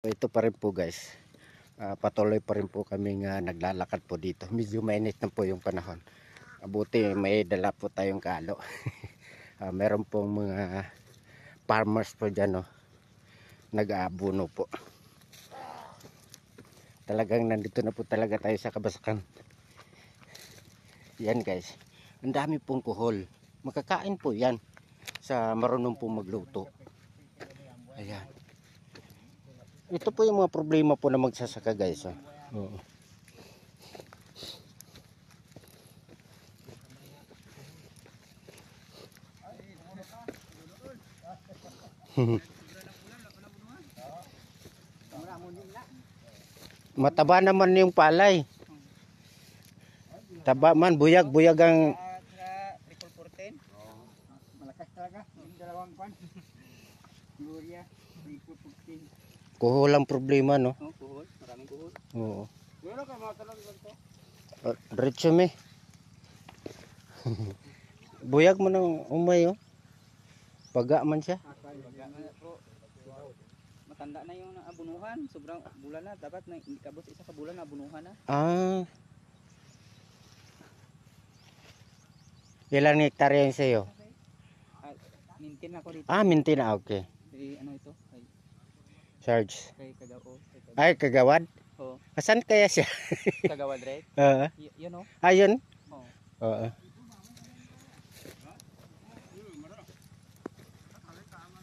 Ito pa rin po guys, patuloy pa rin po kami naglalakad po dito. Medyo mainit na po yung panahon. Buti may dala po tayong kalo. Meron pong mga farmers po dyan, no? Nag-aabuno po. Talagang nandito na po talaga tayo sa kabasakan. Yan guys, ang dami pong kuhol. Makakain po yan sa marunong pong magluto. Ayan. Ito po yung mga problema po na magsasaka guys. Oo. Mataba naman yung palay. Taba man, buyag-buyag ang... Malakas talaga. Yung dalawang pan. Gloria, 314. Kuhol ang problema, no? Oh, kuhol. Maraming kuhol. Oo. Meron ka mga talong ganito? Diretso me. Buyag mo ng umay, oh. Paga man siya. Baga na po. Matanda na yung abunuhan. Sobrang bulan na. Dapat na hindi kabos isa ka bulan na abunuhan na. Ah. Ilang hektarya yun sa'yo? Mintin ako dito. Minti na, okay. Ano ito? Kay Charge. Kagao. Ay, kagawad? Oo. Asan kaya siya? Kagawad, right? Oo. Yun o. Ayun? Oo. Oo.